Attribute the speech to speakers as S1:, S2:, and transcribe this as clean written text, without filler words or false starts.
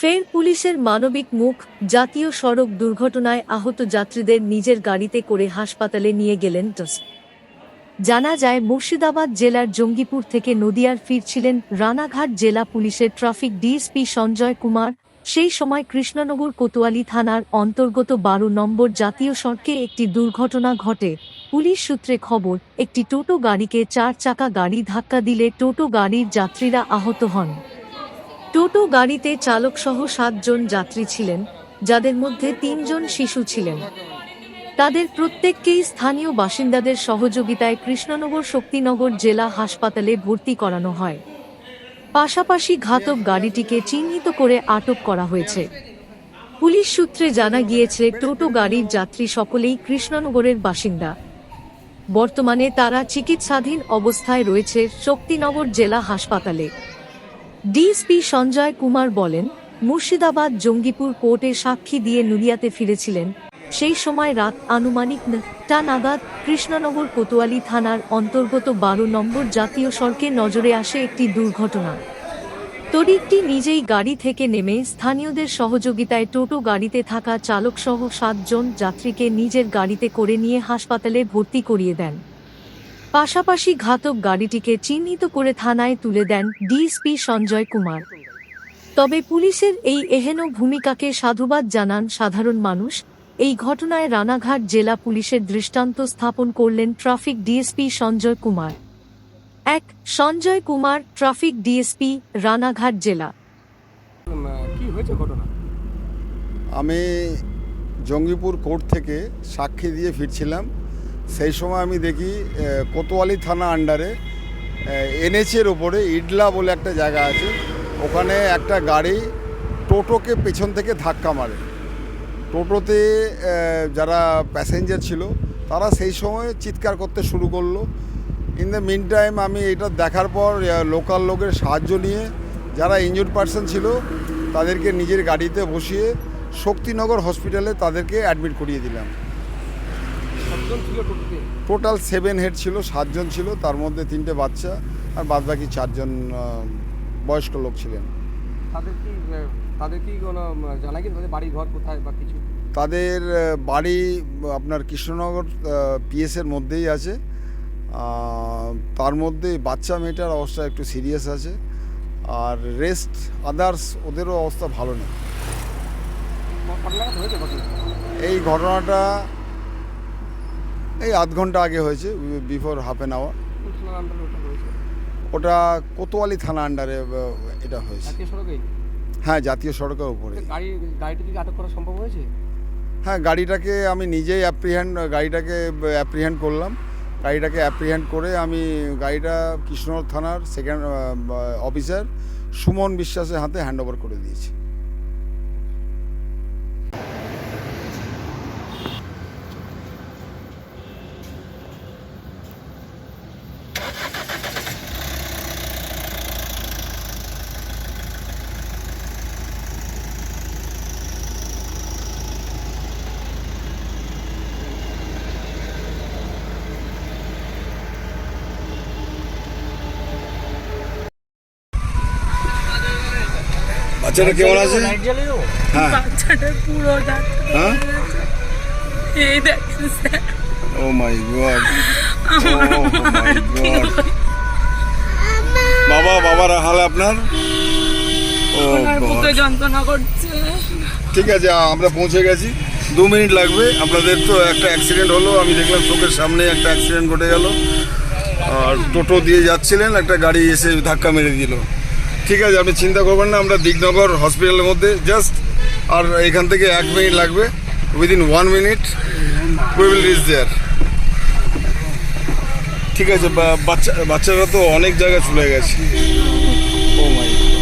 S1: ফের পুলিশের মানবিক মুখ। জাতীয় সড়ক দুর্ঘটনায় আহত যাত্রীদের নিজের গাড়িতে করে হাসপাতালে নিয়ে গেলেন টস। জানা যায়, মুর্শিদাবাদ জেলার জঙ্গিপুর থেকে নদিয়ার ফিরছিলেন রানাঘাট জেলা পুলিশের ট্রাফিক ডিএসপি সঞ্জয় কুমার। সেই সময় কৃষ্ণনগর কোতোয়ালি থানার অন্তর্গত 12 নম্বর জাতীয় সড়কে একটি দুর্ঘটনা ঘটে। পুলিশ সূত্রে খবর, একটি টোটো গাড়িকে 4 চাকা গাড়ি ধাক্কা দিলে টোটো গাড়ির যাত্রীরা আহত হন। টোটো গাড়িতে চালকসহ 7 জন যাত্রী ছিলেন, যাদের মধ্যে 3 জন শিশু ছিলেন। তাদের প্রত্যেককেই স্থানীয় বাসিন্দাদের সহযোগিতায় কৃষ্ণনগর শক্তিনগর জেলা হাসপাতালে ভর্তি করানো হয়। পাশাপাশি ঘাতক গাড়িটিকে চিহ্নিত করে আটক করা হয়েছে। পুলিশ সূত্রে জানা গিয়েছে, টোটো গাড়ির যাত্রী সকলেই কৃষ্ণনগরের বাসিন্দা। বর্তমানে তারা চিকিৎসাধীন অবস্থায় রয়েছে শক্তিনগর জেলা হাসপাতালে। ডিএসপি সঞ্জয় কুমার বলেন, মুর্শিদাবাদ জঙ্গিপুর কোর্টে সাক্ষী দিয়ে নদিয়াতে ফিরেছিলেন। সেই সময় রাত আনুমানিক 9টা নাগাদ কৃষ্ণনগর কোতোয়ালি থানার অন্তর্গত 12 নম্বর জাতীয় সড়কে নজরে আসে একটি দুর্ঘটনা। তড়িঘড়ি নিজেই গাড়ি থেকে নেমে স্থানীয়দের সহযোগিতায় টোটো গাড়িতে থাকা চালকসহ 7 জন যাত্রীকে নিজের গাড়িতে করে নিয়ে হাসপাতালে ভর্তি করিয়ে দেন। পাশাপাশি ঘাতক গাড়িটিকে চিহ্নিত করে থানায় তুলে দেন ডিএসপি সঞ্জয় কুমার। তবে পুলিশের এই এহেন ভূমিকাকে সাধুবাদ জানান সাধারণ মানুষ। এই ঘটনায় রানাঘাট জেলা পুলিশের দৃষ্টান্ত স্থাপন করলেন traffic DSP Sanjay Kumar. Sanjay Kumar, traffic DSP, Ranaghat জেলা।
S2: কি হয়েছে ঘটনা?
S3: আমি জঙ্গিপুর কোর্ট থেকে সাক্ষী দিয়ে ফিরছিলাম। সেই সময় আমি দেখি কোতোয়ালি থানা আন্ডারে এনএচের ওপরে ইডলা বলে একটা জায়গা আছে, ওখানে একটা গাড়ি টোটোকে পেছন থেকে ধাক্কা মারে। টোটোতে যারা প্যাসেঞ্জার ছিল তারা সেই সময় চিৎকার করতে শুরু করলো। ইন দ্য মিন টাইম আমি এটা দেখার পর লোকাল লোকের সাহায্য নিয়ে যারা ইনজুর্ড পারসন ছিল তাদেরকে নিজের গাড়িতে বসিয়ে শক্তিনগর হসপিটালে তাদেরকে অ্যাডমিট করিয়ে দিলাম। টোটাল 7 হেড ছিল, 7 জন ছিল, তার মধ্যে 3টে বাচ্চা আর বাদবাকি 4 জন বয়স্ক লোক ছিলেন।
S2: তাদের কি কোনো জানা কি তাদের বাড়ি ঘর কোথায় বা কিছু?
S3: তাদের বাড়ি আপনার কৃষ্ণনগর পিএসের মধ্যেই আছে। তার মধ্যে বাচ্চা মেয়েটার অবস্থা একটু সিরিয়াস আছে, আর রেস্ট আদার্স ওদেরও অবস্থা ভালো নেই। এই ঘটনাটা এই আধ ঘন্টা আগে হয়েছে, বিফোর হাফ অ্যান আওয়ার। ওটা কোতোয়ালি থানা আন্ডারে এটা হয়েছে। হ্যাঁ, জাতীয় সড়কের উপরে।
S2: গাড়িটাকে আটক করা সম্ভব হয়েছে?
S3: হ্যাঁ, গাড়িটাকে আমি নিজেই গাড়িটাকে অ্যাপ্রিহেন্ড করলাম। গাড়িটাকে অ্যাপ্রিহেন্ড করে আমি গাড়িটা কৃষ্ণনগর থানার সেকেন্ড অফিসার সুমন বিশ্বাসের হাতে হ্যান্ড ওভার করে দিয়েছি। বাচ্চাটা কেমন আছে? হ্যাঁ,
S4: বাচ্চাটা পুরো
S3: হ্যাঁ,
S4: এই দেখছেন sir.
S3: O my god, O my god. বাবার হাল আপনার? ও
S4: বুকে যন্ত্রণা করছে।
S3: ঠিক আছে, আমরা পৌঁছে গেছি। 2 মিনিট লাগবে। আপনাদের তো একটা অ্যাক্সিডেন্ট হলো, আমি দেখলাম চোখের সামনে একটা অ্যাক্সিডেন্ট ঘটে গেল। আর টোটো দিয়ে যাচ্ছিলেন, একটা গাড়ি এসে ধাক্কা মেরে দিল। ঠিক আছে, আপনি চিন্তা করবেন না, আমরা দিগনগর হসপিটালের মধ্যে জাস্ট, আর এখান থেকে 1 মিনিট লাগবে। Within 1 minute we will reach there. ঠিক আছে, বাচ্চারা তো অনেক জায়গায় চলে গেছে। Oh my god.